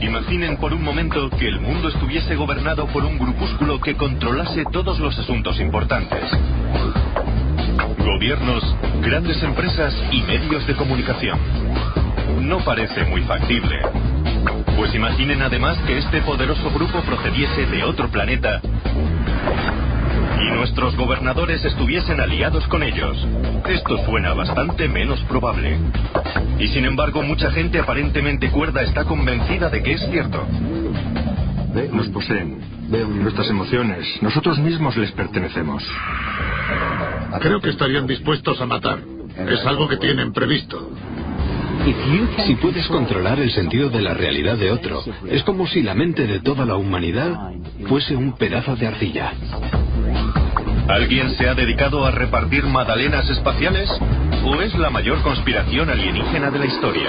Imaginen por un momento que el mundo estuviese gobernado por un grupúsculo que controlase todos los asuntos importantes. Gobiernos, grandes empresas y medios de comunicación. No parece muy factible. Pues imaginen además que este poderoso grupo procediese de otro planeta y nuestros gobernadores estuviesen aliados con ellos. Esto suena bastante menos probable. Y sin embargo, mucha gente aparentemente cuerda está convencida de que es cierto. Nos poseen, nuestras emociones, nosotros mismos les pertenecemos. Creo que estarían dispuestos a matar. Es algo que tienen previsto. Si puedes controlar el sentido de la realidad de otro, es como si la mente de toda la humanidad fuese un pedazo de arcilla. ¿Alguien se ha dedicado a repartir magdalenas espaciales? ¿O es la mayor conspiración alienígena de la historia?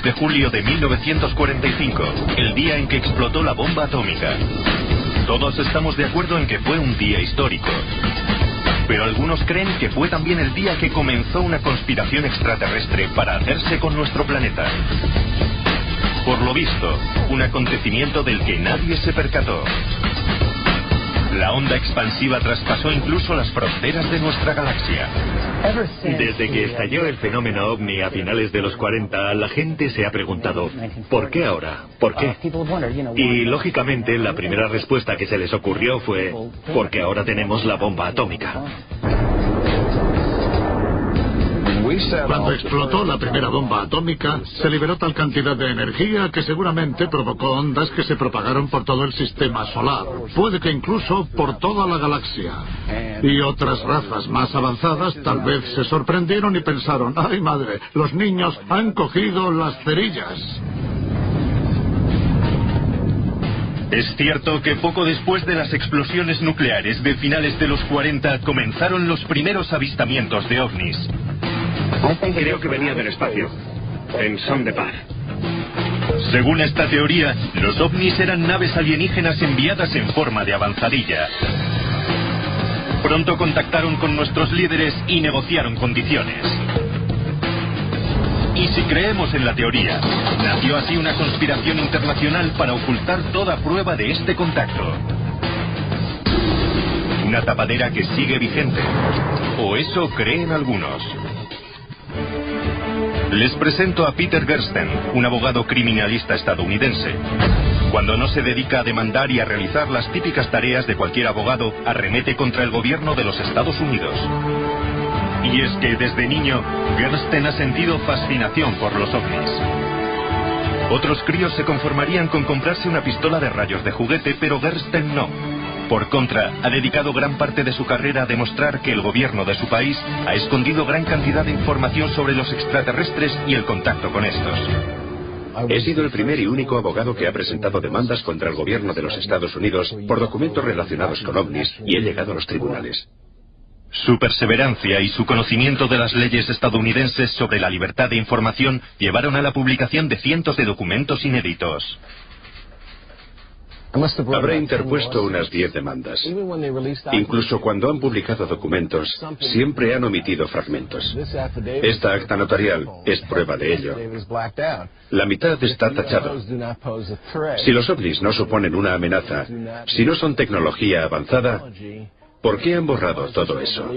De julio de 1945, el día en que explotó la bomba atómica. Todos estamos de acuerdo en que fue un día histórico. Pero algunos creen que fue también el día que comenzó una conspiración extraterrestre para hacerse con nuestro planeta. Por lo visto, un acontecimiento del que nadie se percató. La onda expansiva traspasó incluso las fronteras de nuestra galaxia. Desde que estalló el fenómeno OVNI a finales de los 40, la gente se ha preguntado, ¿por qué ahora? ¿Por qué? Y lógicamente la primera respuesta que se les ocurrió fue, porque ahora tenemos la bomba atómica. Cuando explotó la primera bomba atómica, se liberó tal cantidad de energía que seguramente provocó ondas que se propagaron por todo el sistema solar, puede que incluso por toda la galaxia. Y otras razas más avanzadas tal vez se sorprendieron y pensaron, ¡ay madre, los niños han cogido las cerillas! Es cierto que poco después de las explosiones nucleares de finales de los 40 comenzaron los primeros avistamientos de ovnis. Creo que venía del espacio, en son de paz. Según esta teoría, los ovnis eran naves alienígenas enviadas en forma de avanzadilla. Pronto contactaron con nuestros líderes y negociaron condiciones. Y si creemos en la teoría, nació así una conspiración internacional para ocultar toda prueba de este contacto. Una tapadera que sigue vigente, o eso creen algunos. Les presento a Peter Gersten, un abogado criminalista estadounidense. Cuando no se dedica a demandar y a realizar las típicas tareas de cualquier abogado, arremete contra el gobierno de los Estados Unidos. Y es que desde niño, Gersten ha sentido fascinación por los ovnis. Otros críos se conformarían con comprarse una pistola de rayos de juguete, pero Gersten no. Por contra, ha dedicado gran parte de su carrera a demostrar que el gobierno de su país ha escondido gran cantidad de información sobre los extraterrestres y el contacto con estos. He sido el primer y único abogado que ha presentado demandas contra el gobierno de los Estados Unidos por documentos relacionados con ovnis y he llegado a los tribunales. Su perseverancia y su conocimiento de las leyes estadounidenses sobre la libertad de información llevaron a la publicación de cientos de documentos inéditos. Habré interpuesto unas 10 demandas. Incluso cuando han publicado documentos, siempre han omitido fragmentos. Esta acta notarial es prueba de ello. La mitad está tachado. Si los ovnis no suponen una amenaza, si no son tecnología avanzada, ¿por qué han borrado todo eso?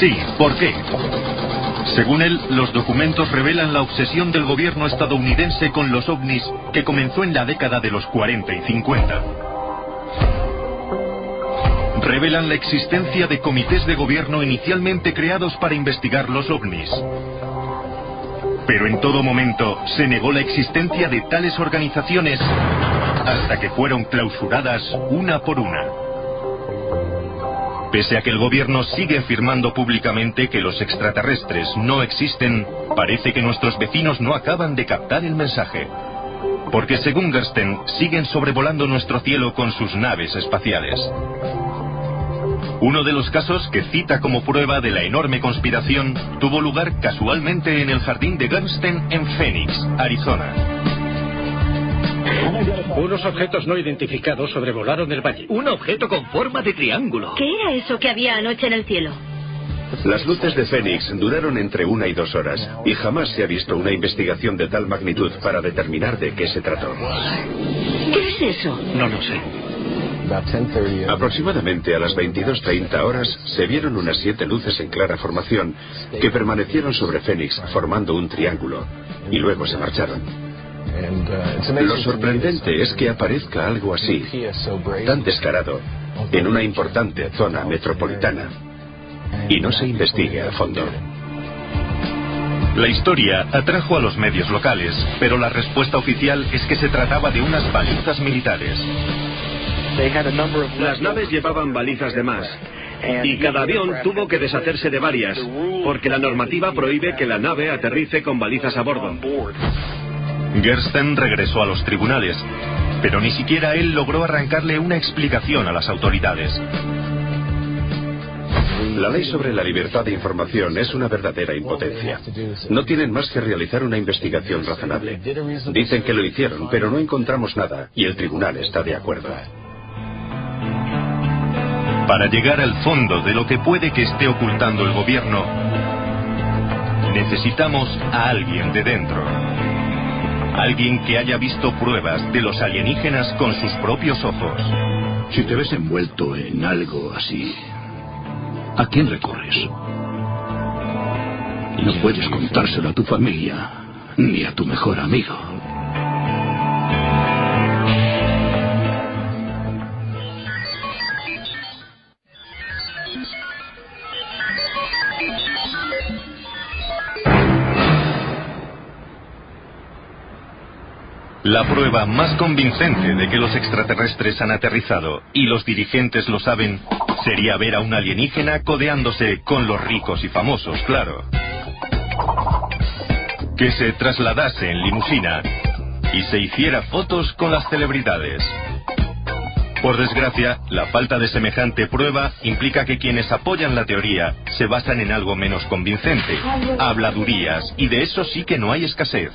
Sí, ¿por qué? Según él, los documentos revelan la obsesión del gobierno estadounidense con los ovnis que comenzó en la década de los 40 y 50. Revelan la existencia de comités de gobierno inicialmente creados para investigar los ovnis. Pero en todo momento se negó la existencia de tales organizaciones hasta que fueron clausuradas una por una. Pese a que el gobierno sigue afirmando públicamente que los extraterrestres no existen, parece que nuestros vecinos no acaban de captar el mensaje. Porque según Gersten, siguen sobrevolando nuestro cielo con sus naves espaciales. Uno de los casos que cita como prueba de la enorme conspiración tuvo lugar casualmente en el jardín de Gersten en Phoenix, Arizona. Unos objetos no identificados sobrevolaron el valle. Un objeto con forma de triángulo. ¿Qué era eso que había anoche en el cielo? Las luces de Phoenix duraron entre 1 y 2 horas y jamás se ha visto una investigación de tal magnitud para determinar de qué se trató. ¿Qué es eso? No lo sé. Aproximadamente a las 22:30 horas se vieron unas 7 luces en clara formación que permanecieron sobre Phoenix formando un triángulo y luego se marcharon. Lo sorprendente es que aparezca algo así, tan descarado, en una importante zona metropolitana y no se investigue a fondo. La historia atrajo a los medios locales, pero la respuesta oficial es que se trataba de unas balizas militares. Las naves llevaban balizas de más y cada avión tuvo que deshacerse de varias, porque la normativa prohíbe que la nave aterrice con balizas a bordo. Gersten regresó a los tribunales, pero ni siquiera él logró arrancarle una explicación a las autoridades. La ley sobre la libertad de información es una verdadera impotencia. No tienen más que realizar una investigación razonable. Dicen que lo hicieron, pero no encontramos nada, y el tribunal está de acuerdo. Para llegar al fondo de lo que puede que esté ocultando el gobierno, necesitamos a alguien de dentro. Alguien que haya visto pruebas de los alienígenas con sus propios ojos. Si te ves envuelto en algo así, ¿a quién recurres? No puedes contárselo a tu familia, ni a tu mejor amigo. La prueba más convincente de que los extraterrestres han aterrizado, y los dirigentes lo saben, sería ver a un alienígena codeándose con los ricos y famosos, claro. Que se trasladase en limusina y se hiciera fotos con las celebridades. Por desgracia, la falta de semejante prueba implica que quienes apoyan la teoría se basan en algo menos convincente, habladurías, y de eso sí que no hay escasez.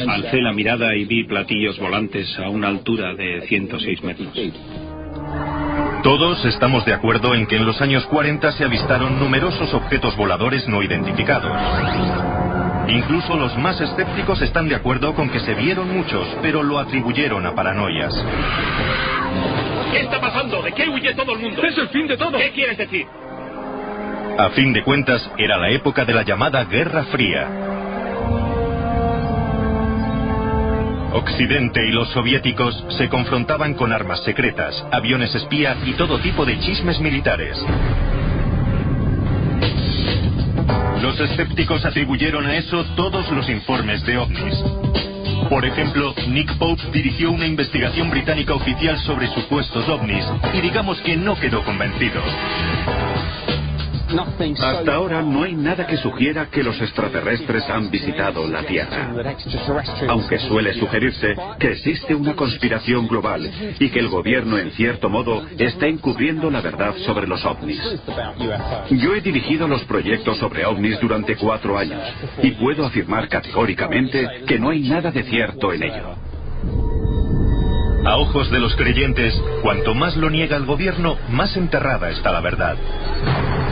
Alcé la mirada y vi platillos volantes a una altura de 106 metros. Todos estamos de acuerdo en que en los años 40 se avistaron numerosos objetos voladores no identificados. Incluso los más escépticos están de acuerdo con que se vieron muchos, pero lo atribuyeron a paranoias. ¿Qué está pasando? ¿De qué huye todo el mundo? ¡Es el fin de todo! ¿Qué quieres decir? A fin de cuentas, era la época de la llamada Guerra Fría. Occidente y los soviéticos se confrontaban con armas secretas, aviones espía y todo tipo de chismes militares. Los escépticos atribuyeron a eso todos los informes de ovnis. Por ejemplo, Nick Pope dirigió una investigación británica oficial sobre supuestos ovnis y digamos que no quedó convencido. Hasta ahora no hay nada que sugiera que los extraterrestres han visitado la Tierra. Aunque suele sugerirse que existe una conspiración global y que el gobierno, en cierto modo, está encubriendo la verdad sobre los ovnis. Yo he dirigido los proyectos sobre ovnis durante 4 años y puedo afirmar categóricamente que no hay nada de cierto en ello. A ojos de los creyentes, cuanto más lo niega el gobierno, más enterrada está la verdad.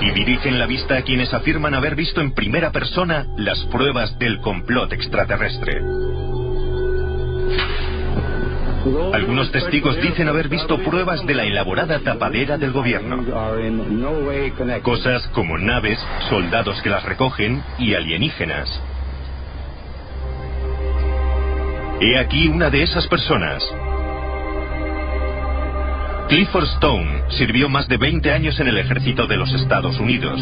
Y dirigen la vista a quienes afirman haber visto en primera persona las pruebas del complot extraterrestre. Algunos testigos dicen haber visto pruebas de la elaborada tapadera del gobierno. Cosas como naves, soldados que las recogen y alienígenas. He aquí una de esas personas. Clifford Stone sirvió más de 20 años en el ejército de los Estados Unidos.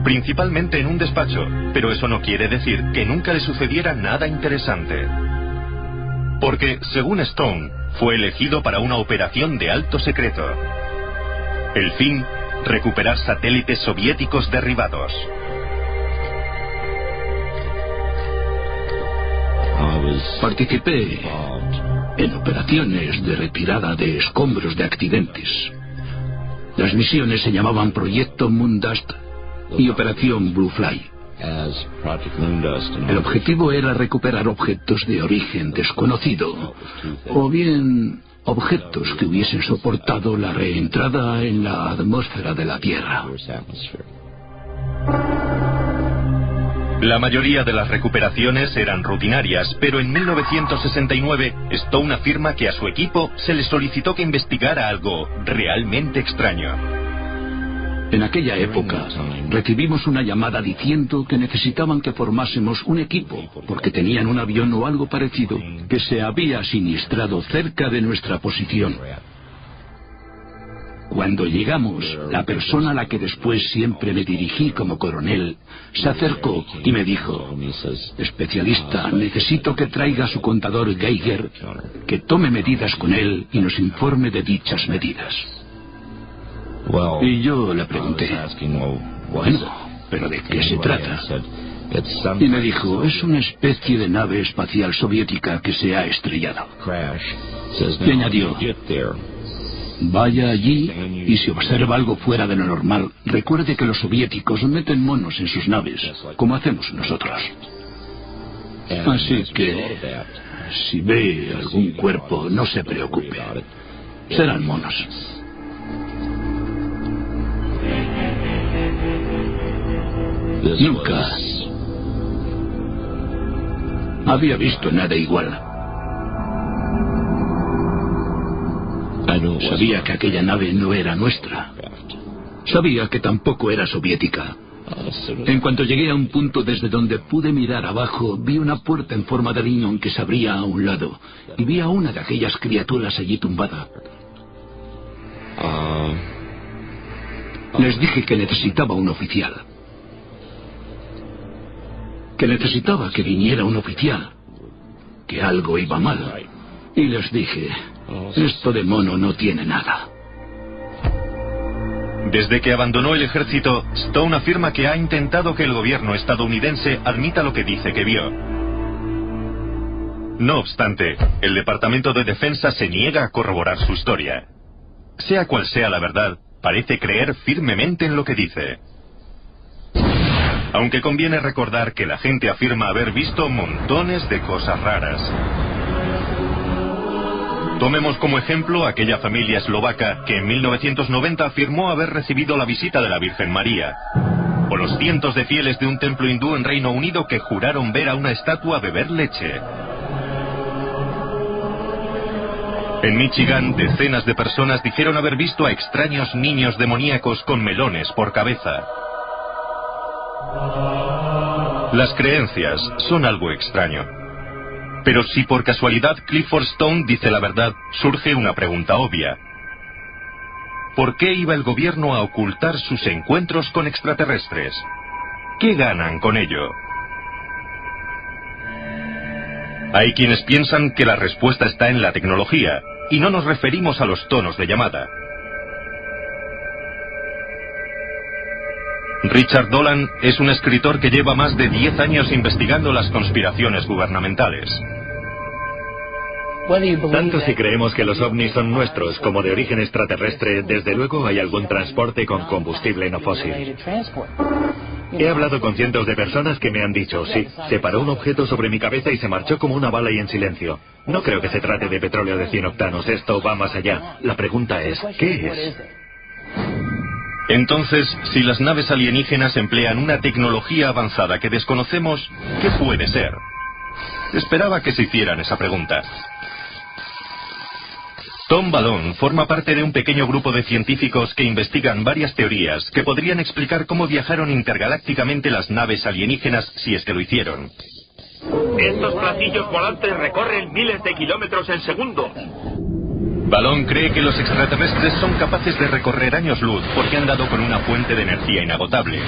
Principalmente en un despacho, pero eso no quiere decir que nunca le sucediera nada interesante. Porque, según Stone, fue elegido para una operación de alto secreto. El fin, recuperar satélites soviéticos derribados. Participé en operaciones de retirada de escombros de accidentes. Las misiones se llamaban Proyecto Moondust y Operación Blue Fly. El objetivo era recuperar objetos de origen desconocido, o bien objetos que hubiesen soportado la reentrada en la atmósfera de la Tierra. La mayoría de las recuperaciones eran rutinarias, pero en 1969 Stone afirma que a su equipo se le solicitó que investigara algo realmente extraño. En aquella época recibimos una llamada diciendo que necesitaban que formásemos un equipo porque tenían un avión o algo parecido que se había siniestrado cerca de nuestra posición. Cuando llegamos, la persona a la que después siempre me dirigí como coronel se acercó y me dijo: especialista, necesito que traiga su contador Geiger, que tome medidas con él y nos informe de dichas medidas. Y yo le pregunté: bueno, ¿pero de qué se trata? Y me dijo: es una especie de nave espacial soviética que se ha estrellado. Y añadió: vaya allí y si observa algo fuera de lo normal, recuerde que los soviéticos meten monos en sus naves, como hacemos nosotros. Así que, si ve algún cuerpo, no se preocupe. Serán monos. Nunca había visto nada igual. Sabía que aquella nave no era nuestra. Sabía que tampoco era soviética. En cuanto llegué a un punto desde donde pude mirar abajo, vi una puerta en forma de riñón que se abría a un lado, y vi a una de aquellas criaturas allí tumbada. Les dije que necesitaba un oficial. Que necesitaba que viniera un oficial. Que algo iba mal. Y les dije: esto de mono no tiene nada. Desde que abandonó el ejército, Stone afirma que ha intentado que el gobierno estadounidense admita lo que dice que vio. No obstante, el Departamento de Defensa se niega a corroborar su historia. Sea cual sea la verdad, parece creer firmemente en lo que dice. Aunque conviene recordar que la gente afirma haber visto montones de cosas raras. Tomemos como ejemplo aquella familia eslovaca que en 1990 afirmó haber recibido la visita de la Virgen María. O los cientos de fieles de un templo hindú en Reino Unido que juraron ver a una estatua beber leche. En Michigan, decenas de personas dijeron haber visto a extraños niños demoníacos con melones por cabeza. Las creencias son algo extraño. Pero si por casualidad Clifford Stone dice la verdad, surge una pregunta obvia. ¿Por qué iba el gobierno a ocultar sus encuentros con extraterrestres? ¿Qué ganan con ello? Hay quienes piensan que la respuesta está en la tecnología, y no nos referimos a los tonos de llamada. Richard Dolan es un escritor que lleva más de 10 años investigando las conspiraciones gubernamentales. Tanto si creemos que los ovnis son nuestros como de origen extraterrestre, desde luego hay algún transporte con combustible no fósil. He hablado con cientos de personas que me han dicho: sí, se paró un objeto sobre mi cabeza y se marchó como una bala y en silencio. No creo que se trate de petróleo de 100 octanos, esto va más allá. La pregunta es, ¿qué es? Entonces, si las naves alienígenas emplean una tecnología avanzada que desconocemos, ¿qué puede ser? Esperaba que se hicieran esa pregunta. Tom Ballone forma parte de un pequeño grupo de científicos que investigan varias teorías que podrían explicar cómo viajaron intergalácticamente las naves alienígenas si es que lo hicieron. Estos platillos volantes recorren miles de kilómetros en segundo. Ballone cree que los extraterrestres son capaces de recorrer años luz porque han dado con una fuente de energía inagotable.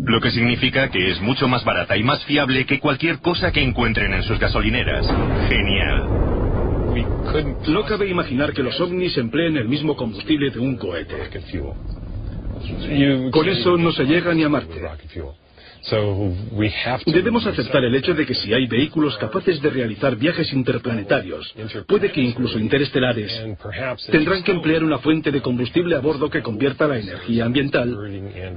Lo que significa que es mucho más barata y más fiable que cualquier cosa que encuentren en sus gasolineras. Genial. No cabe imaginar que los ovnis empleen el mismo combustible de un cohete. Con eso no se llega ni a Marte. Debemos aceptar el hecho de que si hay vehículos capaces de realizar viajes interplanetarios, puede que incluso interestelares, tendrán que emplear una fuente de combustible a bordo que convierta la energía ambiental,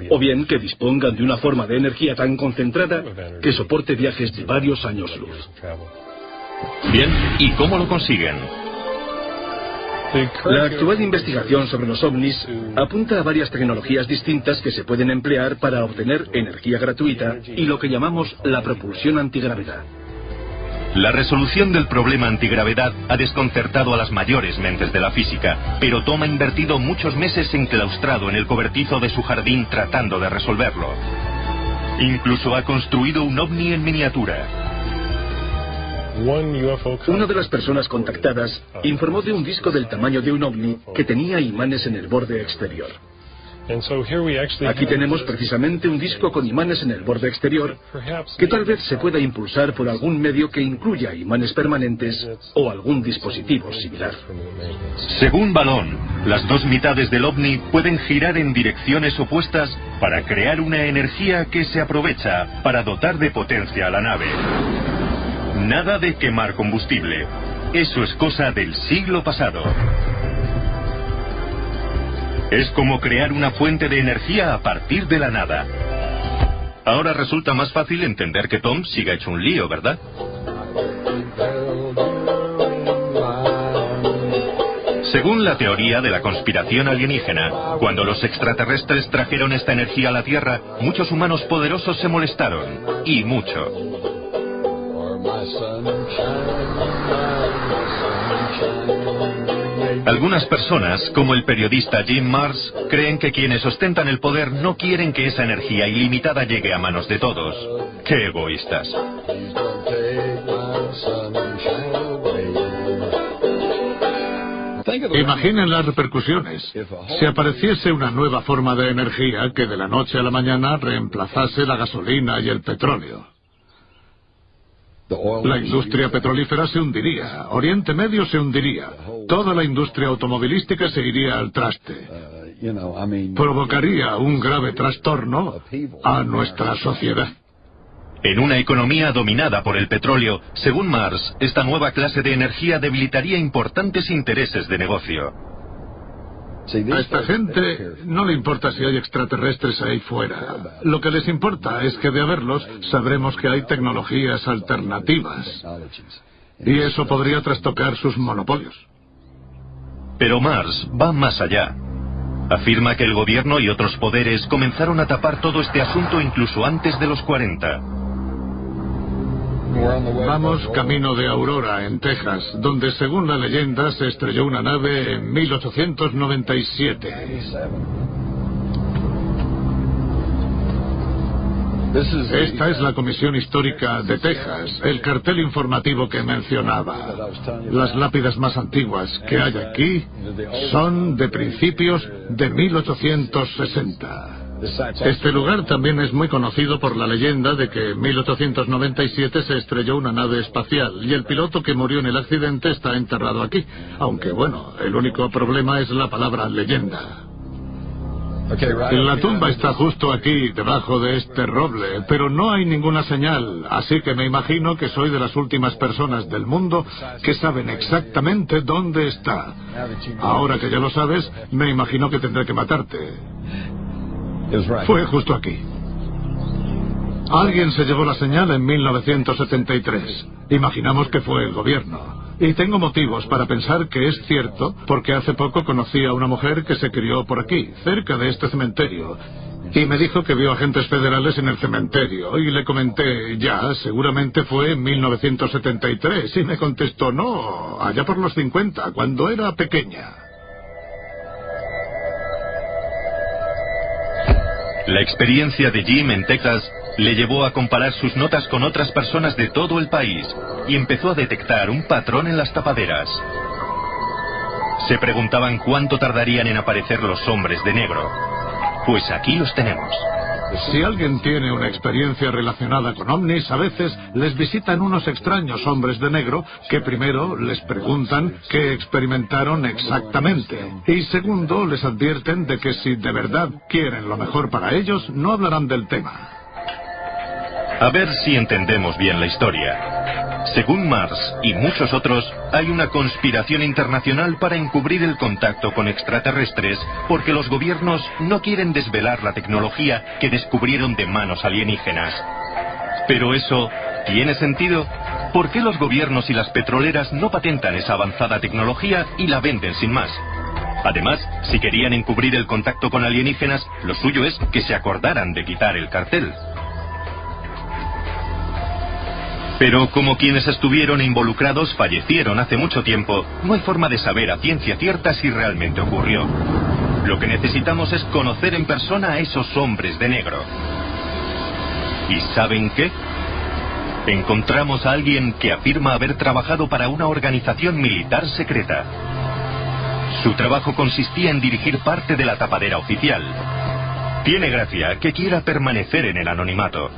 o bien que dispongan de una forma de energía tan concentrada que soporte viajes de varios años luz. Bien, ¿y cómo lo consiguen? La actual investigación sobre los ovnis apunta a varias tecnologías distintas que se pueden emplear para obtener energía gratuita y lo que llamamos la propulsión antigravedad. La resolución del problema antigravedad ha desconcertado a las mayores mentes de la física, pero Tom ha invertido muchos meses enclaustrado en el cobertizo de su jardín tratando de resolverlo. Incluso ha construido un ovni en miniatura. Una de las personas contactadas informó de un disco del tamaño de un ovni que tenía imanes en el borde exterior. Aquí tenemos precisamente un disco con imanes en el borde exterior que tal vez se pueda impulsar por algún medio que incluya imanes permanentes o algún dispositivo similar. Según Balón, las dos mitades del ovni pueden girar en direcciones opuestas para crear una energía que se aprovecha para dotar de potencia a la nave. Nada de quemar combustible. Eso es cosa del siglo pasado. Es como crear una fuente de energía a partir de la nada. Ahora resulta más fácil entender que Tom siga hecho un lío, ¿verdad? Según la teoría de la conspiración alienígena, cuando los extraterrestres trajeron esta energía a la Tierra, muchos humanos poderosos se molestaron. Y mucho. Algunas personas, como el periodista Jim Marrs, creen que quienes ostentan el poder no quieren que esa energía ilimitada llegue a manos de todos. ¡Qué egoístas! Imaginen las repercusiones. Si apareciese una nueva forma de energía que de la noche a la mañana reemplazase la gasolina y el petróleo. La industria petrolífera se hundiría, Oriente Medio se hundiría, toda la industria automovilística se iría al traste. Provocaría un grave trastorno a nuestra sociedad. En una economía dominada por el petróleo, según Marrs, esta nueva clase de energía debilitaría importantes intereses de negocio. A esta gente no le importa si hay extraterrestres ahí fuera. Lo que les importa es que de haberlos sabremos que hay tecnologías alternativas. Y eso podría trastocar sus monopolios. Pero Marrs va más allá. Afirma que el gobierno y otros poderes comenzaron a tapar todo este asunto incluso antes de los 40. Vamos camino de Aurora, en Texas, donde según la leyenda se estrelló una nave en 1897. Esta es la Comisión Histórica de Texas, el cartel informativo que mencionaba. Las lápidas más antiguas que hay aquí son de principios de 1860. Este lugar también es muy conocido por la leyenda de que en 1897 se estrelló una nave espacial y el piloto que murió en el accidente está enterrado aquí. Aunque bueno, el único problema es la palabra leyenda. La tumba está justo aquí, debajo de este roble, pero no hay ninguna señal, así que me imagino que soy de las últimas personas del mundo que saben exactamente dónde está. Ahora que ya lo sabes, me imagino que tendré que matarte. Fue justo aquí. Alguien se llevó la señal en 1973. Imaginamos que fue el gobierno. Y tengo motivos para pensar que es cierto, porque hace poco conocí a una mujer que se crió por aquí, cerca de este cementerio. Y me dijo que vio agentes federales en el cementerio. Y le comenté, ya, seguramente fue en 1973. Y me contestó, no, allá por los 50, cuando era pequeña. La experiencia de Jim en Texas le llevó a comparar sus notas con otras personas de todo el país y empezó a detectar un patrón en las tapaderas. Se preguntaban cuánto tardarían en aparecer los hombres de negro. Pues aquí los tenemos. Si alguien tiene una experiencia relacionada con ovnis, a veces les visitan unos extraños hombres de negro que primero les preguntan qué experimentaron exactamente. Y segundo, les advierten de que si de verdad quieren lo mejor para ellos, no hablarán del tema. A ver si entendemos bien la historia. Según Mars y muchos otros, hay una conspiración internacional para encubrir el contacto con extraterrestres porque los gobiernos no quieren desvelar la tecnología que descubrieron de manos alienígenas. Pero eso, ¿tiene sentido? ¿Por qué los gobiernos y las petroleras no patentan esa avanzada tecnología y la venden sin más? Además, si querían encubrir el contacto con alienígenas, lo suyo es que se acordaran de quitar el cartel. Pero como quienes estuvieron involucrados fallecieron hace mucho tiempo, no hay forma de saber a ciencia cierta si realmente ocurrió. Lo que necesitamos es conocer en persona a esos hombres de negro. ¿Y saben qué? Encontramos a alguien que afirma haber trabajado para una organización militar secreta. Su trabajo consistía en dirigir parte de la tapadera oficial. Tiene gracia que quiera permanecer en el anonimato.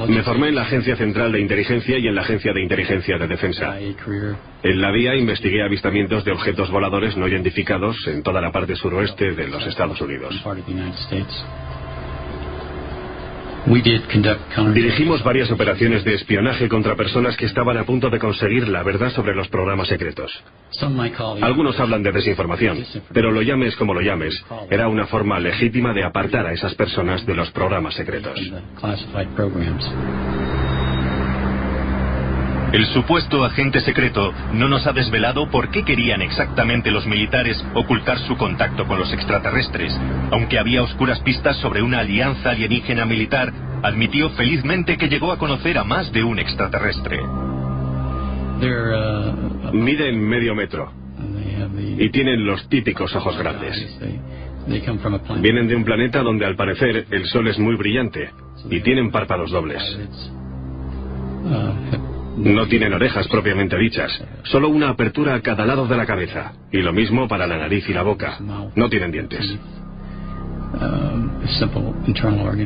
Me formé en la Agencia Central de Inteligencia y en la Agencia de Inteligencia de Defensa. En la DIA investigué avistamientos de objetos voladores no identificados en toda la parte suroeste de los Estados Unidos. Dirigimos varias operaciones de espionaje contra personas que estaban a punto de conseguir la verdad sobre los programas secretos. Algunos hablan de desinformación, pero lo llames como lo llames, era una forma legítima de apartar a esas personas de los programas secretos. El supuesto agente secreto no nos ha desvelado por qué querían exactamente los militares ocultar su contacto con los extraterrestres. Aunque había oscuras pistas sobre una alianza alienígena militar, admitió felizmente que llegó a conocer a más de un extraterrestre. Miden medio metro y tienen los típicos ojos grandes. Vienen de un planeta donde al parecer el sol es muy brillante y tienen párpados dobles. No tienen orejas propiamente dichas, solo una apertura a cada lado de la cabeza. Y lo mismo para la nariz y la boca. No tienen dientes.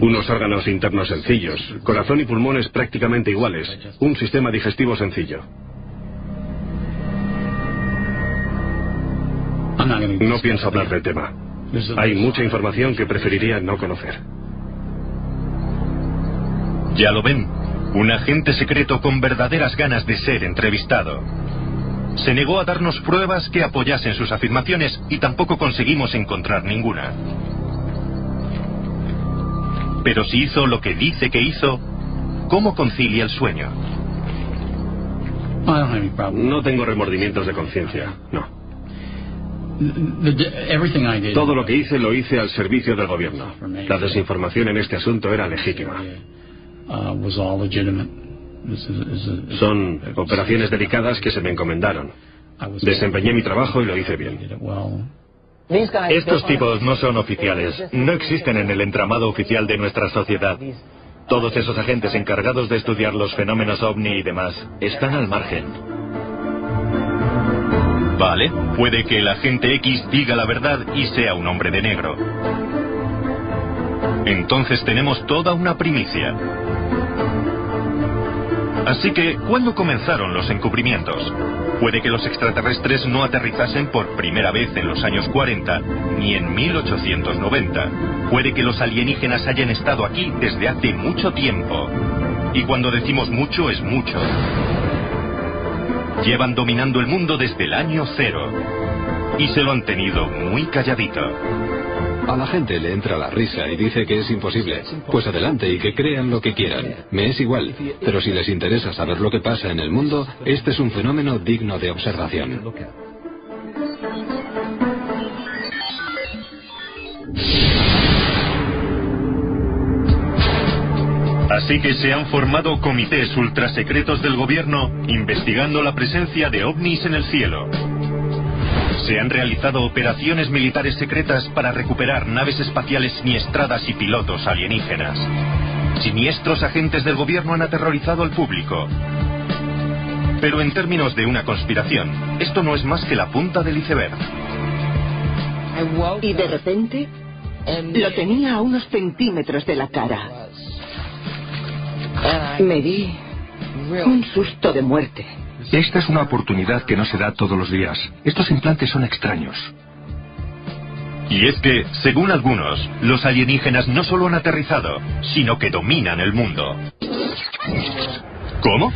Unos órganos internos sencillos, corazón y pulmones prácticamente iguales, un sistema digestivo sencillo. No pienso hablar del tema. Hay mucha información que preferiría no conocer. Ya lo ven. Un agente secreto con verdaderas ganas de ser entrevistado. Se negó a darnos pruebas que apoyasen sus afirmaciones y tampoco conseguimos encontrar ninguna. Pero si hizo lo que dice que hizo, ¿cómo concilia el sueño? No tengo remordimientos de conciencia, no. Todo lo que hice lo hice al servicio del gobierno. La desinformación en este asunto era legítima. Son operaciones delicadas que se me encomendaron. Desempeñé mi trabajo y lo hice bien. Estos tipos no son oficiales, no existen en el entramado oficial de nuestra sociedad. Todos esos agentes encargados de estudiar los fenómenos ovni y demás están al margen. Vale, puede que el agente X diga la verdad y sea un hombre de negro. Entonces tenemos toda una primicia. Así que, ¿cuándo comenzaron los encubrimientos? Puede que los extraterrestres no aterrizasen por primera vez en los años 40, ni en 1890. Puede que los alienígenas hayan estado aquí desde hace mucho tiempo. Y cuando decimos mucho, es mucho. Llevan dominando el mundo desde el año 0. Y se lo han tenido muy calladito. A la gente le entra la risa y dice que es imposible. Pues adelante y que crean lo que quieran. Me es igual. Pero si les interesa saber lo que pasa en el mundo, este es un fenómeno digno de observación. Así que se han formado comités ultrasecretos del gobierno investigando la presencia de ovnis en el cielo. Se han realizado operaciones militares secretas para recuperar naves espaciales siniestradas y pilotos alienígenas. Siniestros agentes del gobierno han aterrorizado al público. Pero en términos de una conspiración, esto no es más que la punta del iceberg. Y de repente, lo tenía a unos centímetros de la cara. Me di un susto de muerte. Esta es una oportunidad que no se da todos los días. Estos implantes son extraños. Y es que, según algunos, los alienígenas no solo han aterrizado, sino que dominan el mundo. ¿Cómo?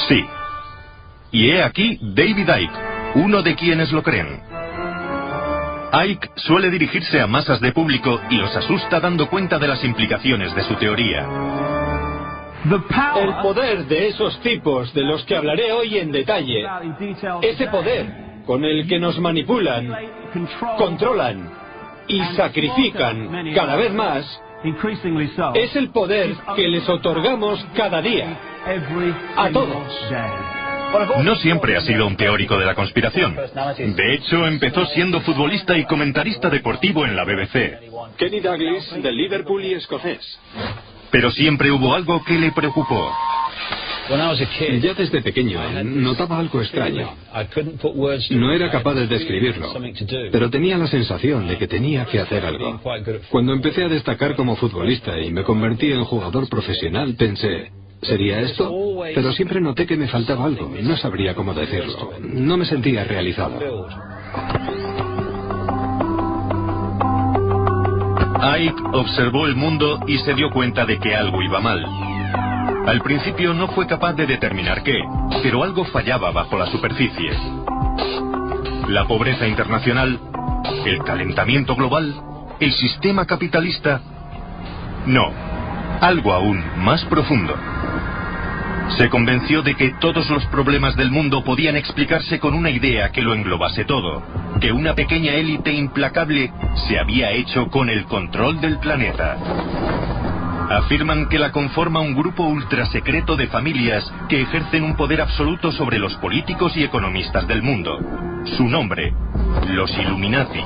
Sí. Y he aquí David Icke, uno de quienes lo creen. Icke suele dirigirse a masas de público y los asusta dando cuenta de las implicaciones de su teoría. El poder de esos tipos de los que hablaré hoy en detalle, ese poder con el que nos manipulan, controlan y sacrifican cada vez más, es el poder que les otorgamos cada día, a todos. No siempre ha sido un teórico de la conspiración. De hecho, empezó siendo futbolista y comentarista deportivo en la BBC. Kenny Douglas, del Liverpool y escocés. Pero siempre hubo algo que le preocupó. Ya desde pequeño notaba algo extraño. No era capaz de describirlo, pero tenía la sensación de que tenía que hacer algo. Cuando empecé a destacar como futbolista y me convertí en jugador profesional, pensé, ¿sería esto? Pero siempre noté que me faltaba algo, no sabría cómo decirlo. No me sentía realizado. Icke observó el mundo y se dio cuenta de que algo iba mal. Al principio no fue capaz de determinar qué, pero algo fallaba bajo la superficie. La pobreza internacional, el calentamiento global, el sistema capitalista. No, algo aún más profundo. Se convenció de que todos los problemas del mundo podían explicarse con una idea que lo englobase todo, que una pequeña élite implacable se había hecho con el control del planeta. Afirman que la conforma un grupo ultrasecreto de familias que ejercen un poder absoluto sobre los políticos y economistas del mundo. Su nombre, los Illuminati.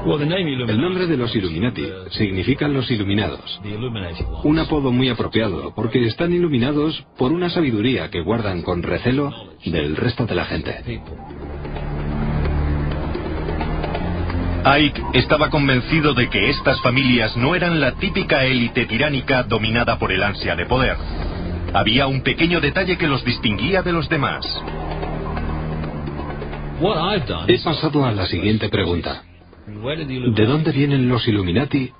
El nombre de los Illuminati significa los iluminados. Un apodo muy apropiado, porque están iluminados por una sabiduría que guardan con recelo del resto de la gente. Icke estaba convencido de que estas familias no eran la típica élite tiránica dominada por el ansia de poder. Había un pequeño detalle que los distinguía de los demás. He pasado a la siguiente pregunta. ¿De dónde vienen los Illuminati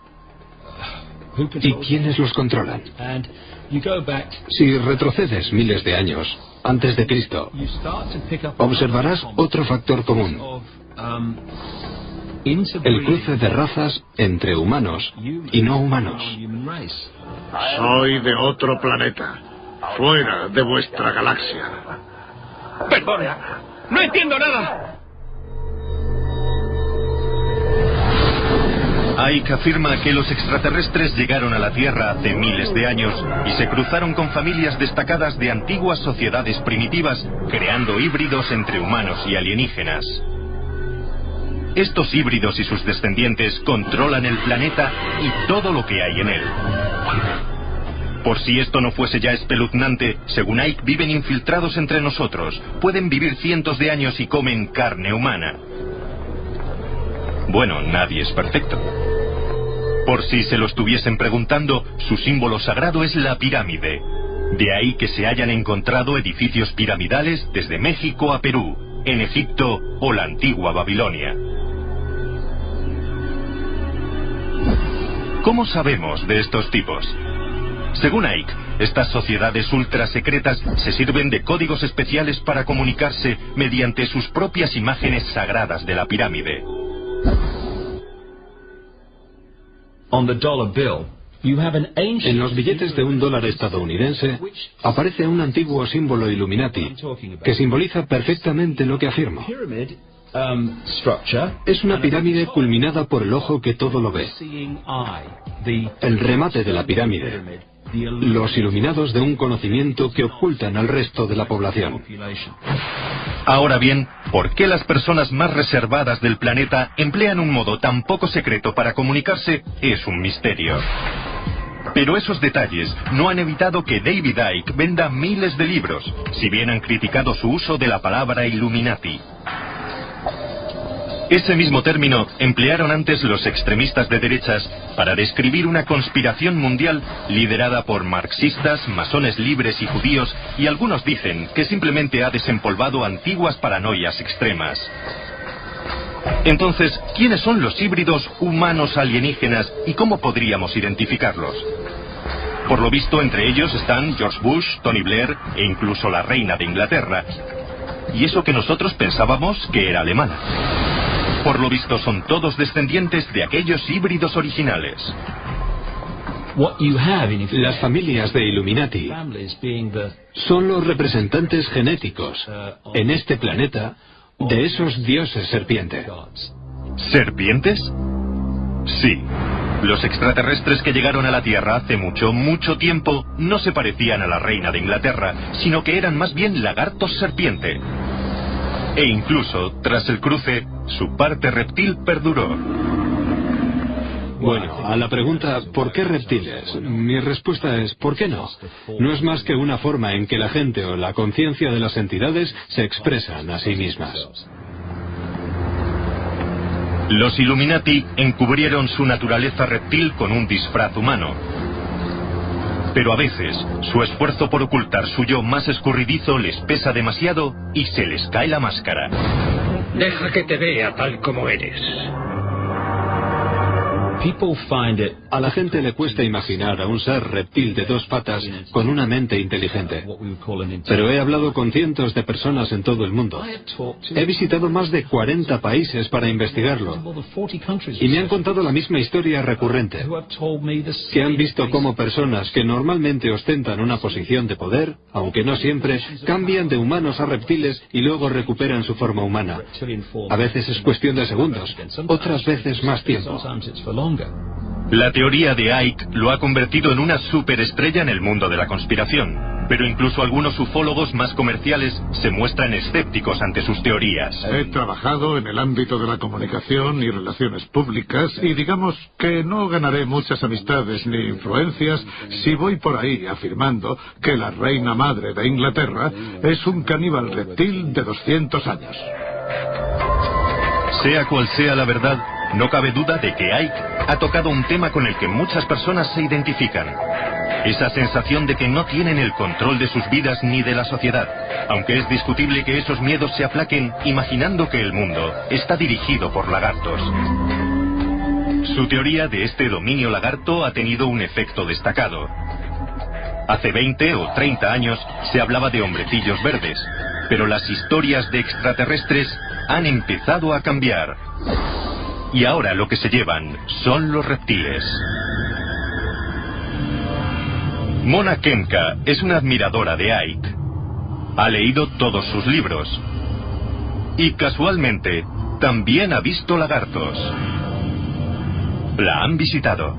y quiénes los controlan? Si retrocedes miles de años antes de Cristo, observarás otro factor común: el cruce de razas entre humanos y no humanos. Soy de otro planeta, fuera de vuestra galaxia. Perdona, no entiendo nada. Icke afirma que los extraterrestres llegaron a la Tierra hace miles de años y se cruzaron con familias destacadas de antiguas sociedades primitivas, creando híbridos entre humanos y alienígenas. Estos híbridos y sus descendientes controlan el planeta y todo lo que hay en él. Por si esto no fuese ya espeluznante, según Icke viven infiltrados entre nosotros, pueden vivir cientos de años y comen carne humana. Bueno, nadie es perfecto. Por si se lo estuviesen preguntando, su símbolo sagrado es la pirámide. De ahí que se hayan encontrado edificios piramidales desde México a Perú, en Egipto o la antigua Babilonia. ¿Cómo sabemos de estos tipos? Según Icke, estas sociedades ultrasecretas se sirven de códigos especiales para comunicarse mediante sus propias imágenes sagradas de la pirámide. En los billetes de $1 estadounidense aparece un antiguo símbolo Illuminati que simboliza perfectamente lo que afirmo. Es una pirámide culminada por el ojo que todo lo ve. El remate de la pirámide. Los iluminados de un conocimiento que ocultan al resto de la población. Ahora bien, ¿por qué las personas más reservadas del planeta emplean un modo tan poco secreto para comunicarse? Es un misterio. Pero esos detalles no han evitado que David Icke venda miles de libros, si bien han criticado su uso de la palabra Illuminati. Ese mismo término emplearon antes los extremistas de derechas para describir una conspiración mundial liderada por marxistas, masones libres y judíos, y algunos dicen que simplemente ha desempolvado antiguas paranoias extremas. Entonces, ¿quiénes son los híbridos humanos alienígenas y cómo podríamos identificarlos? Por lo visto, entre ellos están George Bush, Tony Blair e incluso la reina de Inglaterra. Y eso que nosotros pensábamos que era alemana. Por lo visto son todos descendientes de aquellos híbridos originales. Las familias de Illuminati son los representantes genéticos en este planeta de esos dioses serpiente. ¿Serpientes? Sí. Los extraterrestres que llegaron a la Tierra hace mucho, mucho tiempo no se parecían a la reina de Inglaterra, sino que eran más bien lagartos serpiente. E incluso, tras el cruce, su parte reptil perduró. Bueno, a la pregunta ¿por qué reptiles? Mi respuesta es ¿por qué no? No es más que una forma en que la gente o la conciencia de las entidades se expresan a sí mismas. Los Illuminati encubrieron su naturaleza reptil con un disfraz humano. Pero a veces, su esfuerzo por ocultar su yo más escurridizo les pesa demasiado y se les cae la máscara. Deja que te vea tal como eres. A la gente le cuesta imaginar a un ser reptil de 2 patas con una mente inteligente. Pero he hablado con cientos de personas en todo el mundo. He visitado más de 40 países para investigarlo. Y me han contado la misma historia recurrente. Que han visto cómo personas que normalmente ostentan una posición de poder, aunque no siempre, cambian de humanos a reptiles y luego recuperan su forma humana. A veces es cuestión de segundos, otras veces más tiempo. La teoría de Icke lo ha convertido en una superestrella en el mundo de la conspiración, pero incluso algunos ufólogos más comerciales se muestran escépticos ante sus teorías. He trabajado en el ámbito de la comunicación y relaciones públicas y digamos que no ganaré muchas amistades ni influencias si voy por ahí afirmando que la reina madre de Inglaterra es un caníbal reptil de 200 años. Sea cual sea la verdad, no cabe duda de que Icke ha tocado un tema con el que muchas personas se identifican. Esa sensación de que no tienen el control de sus vidas ni de la sociedad, aunque es discutible que esos miedos se aplaquen imaginando que el mundo está dirigido por lagartos. Su teoría de este dominio lagarto ha tenido un efecto destacado. Hace 20 o 30 años se hablaba de hombrecillos verdes, pero las historias de extraterrestres han empezado a cambiar. Y ahora lo que se llevan son los reptiles. Mona Kemka es una admiradora de Icke. Ha leído todos sus libros. Y casualmente, también ha visto lagartos. La han visitado.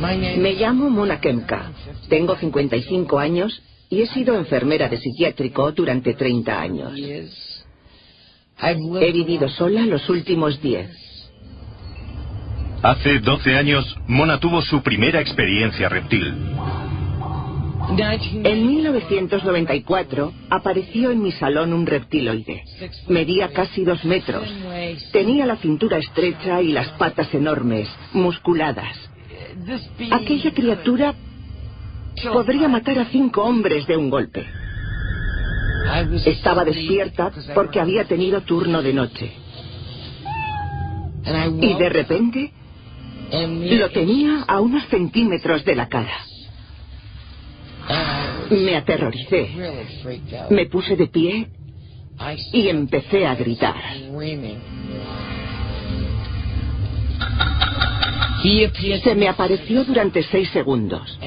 Me llamo Mona Kemka. Tengo 55 años y he sido enfermera de psiquiátrico durante 30 años. He vivido sola los últimos 10. Hace 12 años, Mona tuvo su primera experiencia reptil. En 1994 apareció en mi salón un reptiloide. Medía casi 2 metros. Tenía la cintura estrecha y las patas enormes, musculadas. Aquella criatura podría matar a 5 hombres de un golpe. Estaba despierta porque había tenido turno de noche. Y de repente lo tenía a unos centímetros de la cara. Me aterroricé. Me puse de pie y empecé a gritar. Se me apareció durante 6 segundos.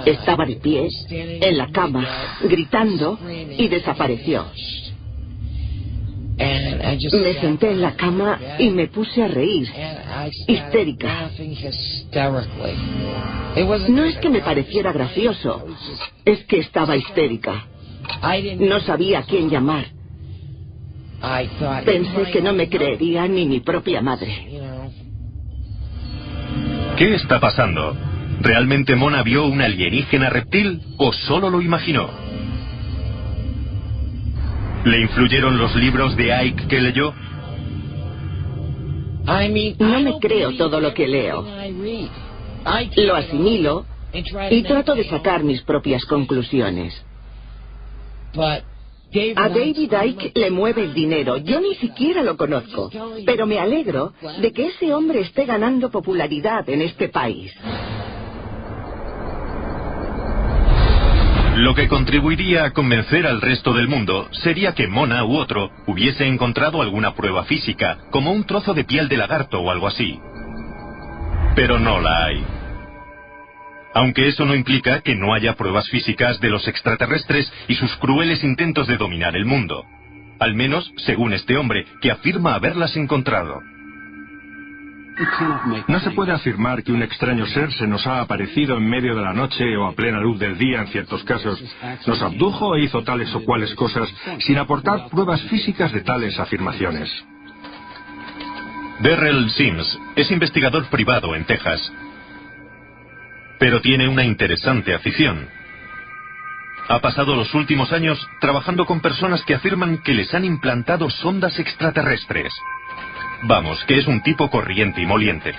Estaba de pie, en la cama, gritando, y desapareció. Me senté en la cama y me puse a reír, histérica. No es que me pareciera gracioso, es que estaba histérica. No sabía a quién llamar. Pensé que no me creería ni mi propia madre. ¿Qué está pasando? ¿Realmente Mona vio un alienígena reptil o solo lo imaginó? ¿Le influyeron los libros de Icke que leyó? No me creo todo lo que leo. Lo asimilo y trato de sacar mis propias conclusiones. A David Icke le mueve el dinero. Yo ni siquiera lo conozco, pero me alegro de que ese hombre esté ganando popularidad en este país. Lo que contribuiría a convencer al resto del mundo sería que Mona u otro hubiese encontrado alguna prueba física, como un trozo de piel de lagarto o algo así. Pero no la hay. Aunque eso no implica que no haya pruebas físicas de los extraterrestres y sus crueles intentos de dominar el mundo. Al menos, según este hombre, que afirma haberlas encontrado. No se puede afirmar que un extraño ser se nos ha aparecido en medio de la noche o a plena luz del día en ciertos casos, nos abdujo e hizo tales o cuales cosas, sin aportar pruebas físicas de tales afirmaciones. Darrell Sims es investigador privado en Texas, pero tiene una interesante afición. Ha pasado los últimos años trabajando con personas que afirman que les han implantado sondas extraterrestres. Vamos, que es un tipo corriente y moliente.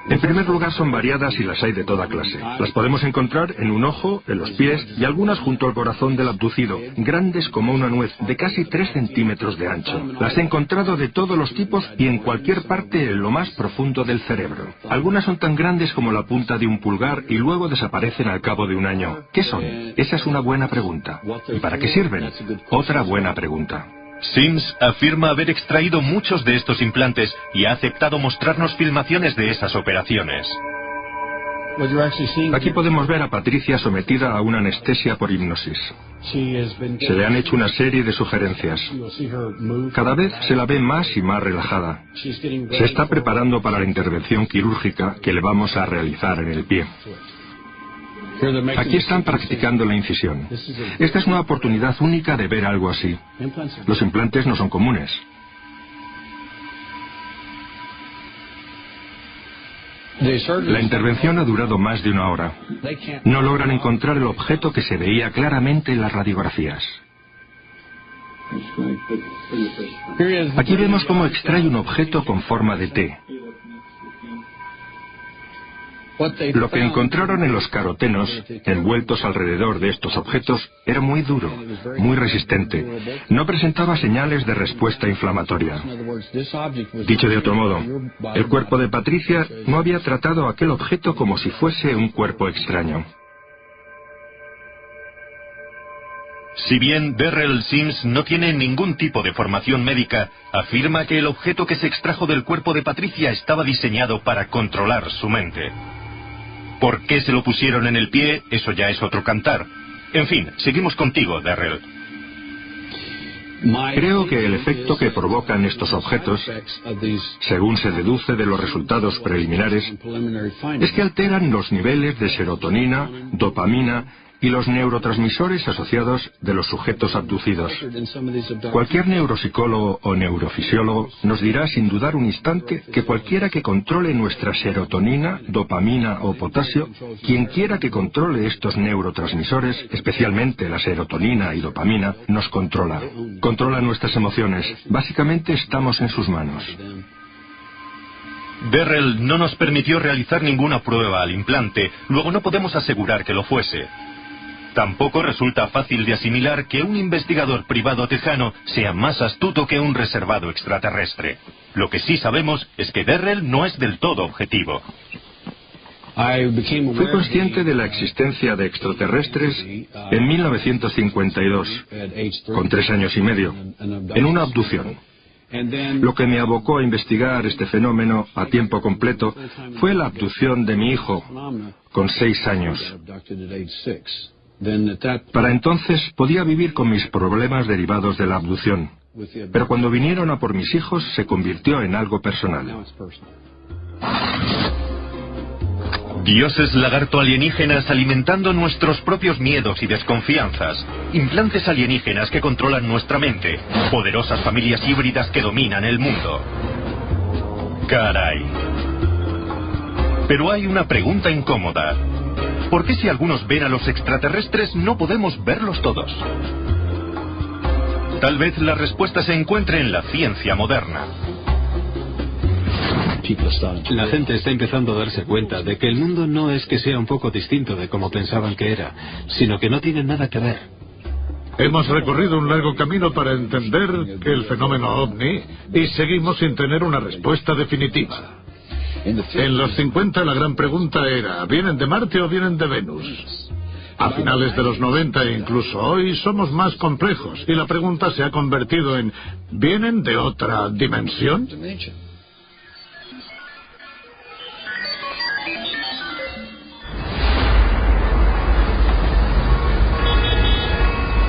En primer lugar, son variadas y las hay de toda clase. Las podemos encontrar en un ojo, en los pies y algunas junto al corazón del abducido, grandes como una nuez, de casi 3 centímetros de ancho. Las he encontrado de todos los tipos y en cualquier parte en lo más profundo del cerebro. Algunas son tan grandes como la punta de un pulgar y luego desaparecen al cabo de un año. ¿Qué son? Esa es una buena pregunta. ¿Y para qué sirven? Otra buena pregunta. Sims afirma haber extraído muchos de estos implantes y ha aceptado mostrarnos filmaciones de esas operaciones. Aquí podemos ver a Patricia sometida a una anestesia por hipnosis. Se le han hecho una serie de sugerencias. Cada vez se la ve más y más relajada. Se está preparando para la intervención quirúrgica que le vamos a realizar en el pie. Aquí están practicando la incisión. Esta es una oportunidad única de ver algo así. Los implantes no son comunes. La intervención ha durado más de 1 hora. No logran encontrar el objeto que se veía claramente en las radiografías. Aquí vemos cómo extrae un objeto con forma de T. Lo que encontraron en los carotenos, envueltos alrededor de estos objetos, era muy duro, muy resistente. No presentaba señales de respuesta inflamatoria. Dicho de otro modo, el cuerpo de Patricia no había tratado aquel objeto como si fuese un cuerpo extraño. Si bien Darrell Sims no tiene ningún tipo de formación médica, afirma que el objeto que se extrajo del cuerpo de Patricia estaba diseñado para controlar su mente. ¿Por qué se lo pusieron en el pie? Eso ya es otro cantar. En fin, seguimos contigo, Darrell. Creo que el efecto que provocan estos objetos, según se deduce de los resultados preliminares, es que alteran los niveles de serotonina, dopamina y los neurotransmisores asociados de los sujetos abducidos. Cualquier neuropsicólogo o neurofisiólogo nos dirá sin dudar un instante que cualquiera que controle nuestra serotonina, dopamina o potasio, quien quiera que controle estos neurotransmisores, especialmente la serotonina y dopamina, nos controla. Controla nuestras emociones. Básicamente estamos en sus manos. Darrell no nos permitió realizar ninguna prueba al implante, luego no podemos asegurar que lo fuese. Tampoco resulta fácil de asimilar que un investigador privado tejano sea más astuto que un reservado extraterrestre. Lo que sí sabemos es que Darrell no es del todo objetivo. Fui consciente de la existencia de extraterrestres en 1952, con 3 años y medio, en una abducción. Lo que me abocó a investigar este fenómeno a tiempo completo fue la abducción de mi hijo, con 6 años. Para entonces podía vivir con mis problemas derivados de la abducción, pero cuando vinieron a por mis hijos se convirtió en algo personal. Dioses lagarto alienígenas alimentando nuestros propios miedos y desconfianzas. Implantes alienígenas que controlan nuestra mente. Poderosas familias híbridas que dominan el mundo. Caray. Pero hay una pregunta incómoda. ¿Por qué si algunos ven a los extraterrestres no podemos verlos todos? Tal vez la respuesta se encuentre en la ciencia moderna. La gente está empezando a darse cuenta de que el mundo no es que sea un poco distinto de como pensaban que era, sino que no tiene nada que ver. Hemos recorrido un largo camino para entender el fenómeno ovni y seguimos sin tener una respuesta definitiva. En los 50 la gran pregunta era, ¿vienen de Marte o vienen de Venus? A finales de los 90 e incluso hoy somos más complejos y la pregunta se ha convertido en, ¿vienen de otra dimensión?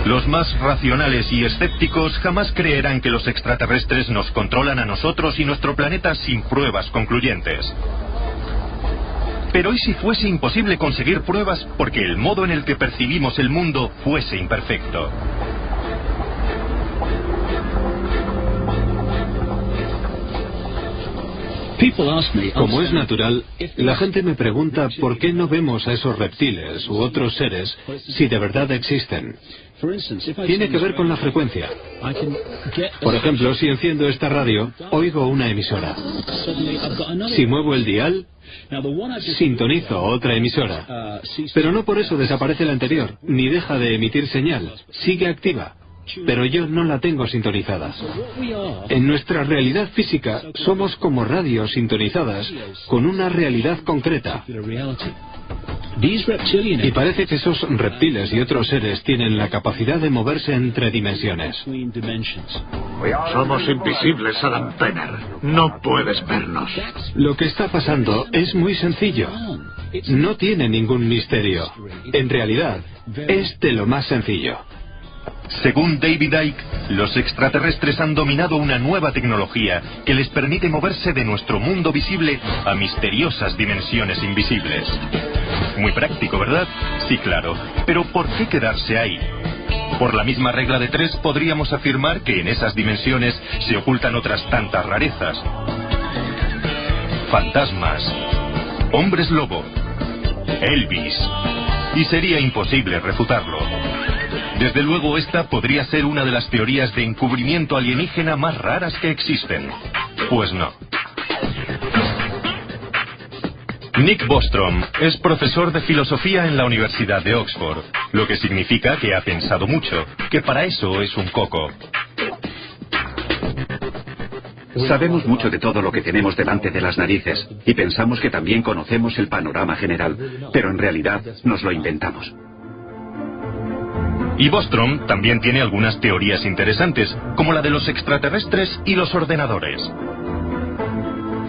Los más racionales y escépticos jamás creerán que los extraterrestres nos controlan a nosotros y nuestro planeta sin pruebas concluyentes. Pero ¿y si fuese imposible conseguir pruebas porque el modo en el que percibimos el mundo fuese imperfecto? Como es natural, la gente me pregunta por qué no vemos a esos reptiles u otros seres si de verdad existen. Tiene que ver con la frecuencia. Por ejemplo, si enciendo esta radio, oigo una emisora. Si muevo el dial, sintonizo otra emisora. Pero no por eso desaparece la anterior, ni deja de emitir señal. Sigue activa. Pero yo no la tengo sintonizada. En nuestra realidad física somos como radios sintonizadas con una realidad concreta. Y parece que esos reptiles y otros seres tienen la capacidad de moverse entre dimensiones. Somos invisibles, Adam Penner. No puedes vernos. Lo que está pasando es muy sencillo. No tiene ningún misterio. En realidad, es de lo más sencillo. Según David Icke, los extraterrestres han dominado una nueva tecnología que les permite moverse de nuestro mundo visible a misteriosas dimensiones invisibles. Muy práctico, ¿verdad? Sí, claro. Pero ¿por qué quedarse ahí? Por la misma regla de 3 podríamos afirmar que en esas dimensiones se ocultan otras tantas rarezas. Fantasmas, hombres lobo, Elvis. Y sería imposible refutarlo. Desde luego esta podría ser una de las teorías de encubrimiento alienígena más raras que existen. Pues no. Nick Bostrom es profesor de filosofía en la Universidad de Oxford, lo que significa que ha pensado mucho, que para eso es un coco. Sabemos mucho de todo lo que tenemos delante de las narices y pensamos que también conocemos el panorama general, pero en realidad nos lo inventamos. Y Bostrom también tiene algunas teorías interesantes, como la de los extraterrestres y los ordenadores.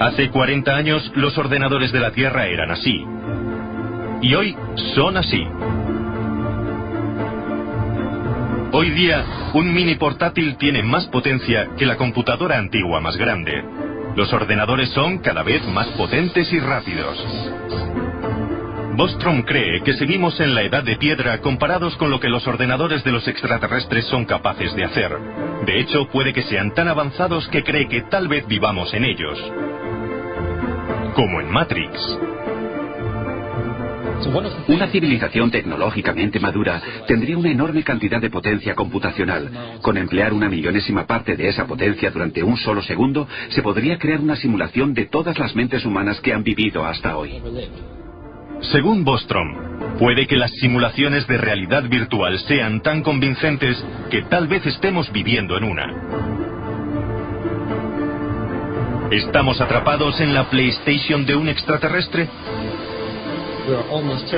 Hace 40 años los ordenadores de la Tierra eran así. Y hoy son así. Hoy día, un mini portátil tiene más potencia que la computadora antigua más grande. Los ordenadores son cada vez más potentes y rápidos. Bostrom cree que seguimos en la edad de piedra comparados con lo que los ordenadores de los extraterrestres son capaces de hacer. De hecho, puede que sean tan avanzados que cree que tal vez vivamos en ellos. Como en Matrix. Una civilización tecnológicamente madura tendría una enorme cantidad de potencia computacional. Con emplear una millonésima parte de esa potencia durante un solo segundo, se podría crear una simulación de todas las mentes humanas que han vivido hasta hoy. Según Bostrom, puede que las simulaciones de realidad virtual sean tan convincentes que tal vez estemos viviendo en una. ¿Estamos atrapados en la PlayStation de un extraterrestre?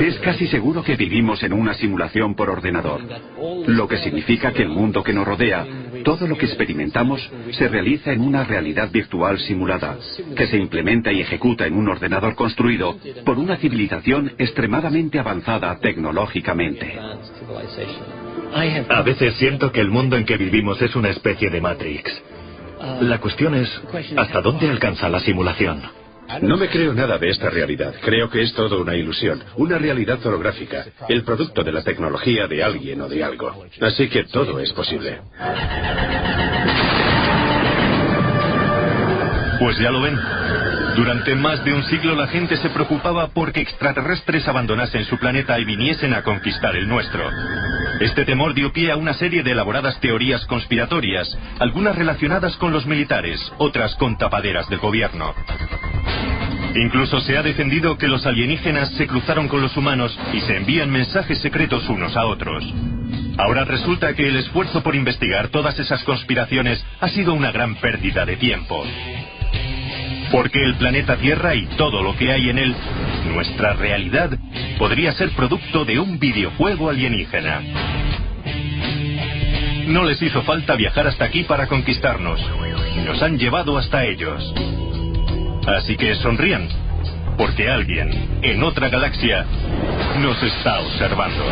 Es casi seguro que vivimos en una simulación por ordenador, lo que significa que el mundo que nos rodea, todo lo que experimentamos, se realiza en una realidad virtual simulada, que se implementa y ejecuta en un ordenador construido por una civilización extremadamente avanzada tecnológicamente. A veces siento que el mundo en que vivimos es una especie de Matrix. La cuestión es, ¿hasta dónde alcanza la simulación? No me creo nada de esta realidad. Creo que es todo una ilusión, una realidad holográfica, el producto de la tecnología de alguien o de algo. Así que todo es posible. Pues ya lo ven. Durante más de un siglo la gente se preocupaba porque extraterrestres abandonasen su planeta y viniesen a conquistar el nuestro. Este temor dio pie a una serie de elaboradas teorías conspiratorias, algunas relacionadas con los militares, otras con tapaderas del gobierno. Incluso se ha defendido que los alienígenas se cruzaron con los humanos y se envían mensajes secretos unos a otros. Ahora resulta que el esfuerzo por investigar todas esas conspiraciones ha sido una gran pérdida de tiempo. Porque el planeta Tierra y todo lo que hay en él, nuestra realidad, podría ser producto de un videojuego alienígena. No les hizo falta viajar hasta aquí para conquistarnos. Nos han llevado hasta ellos. Así que sonrían, porque alguien en otra galaxia nos está observando.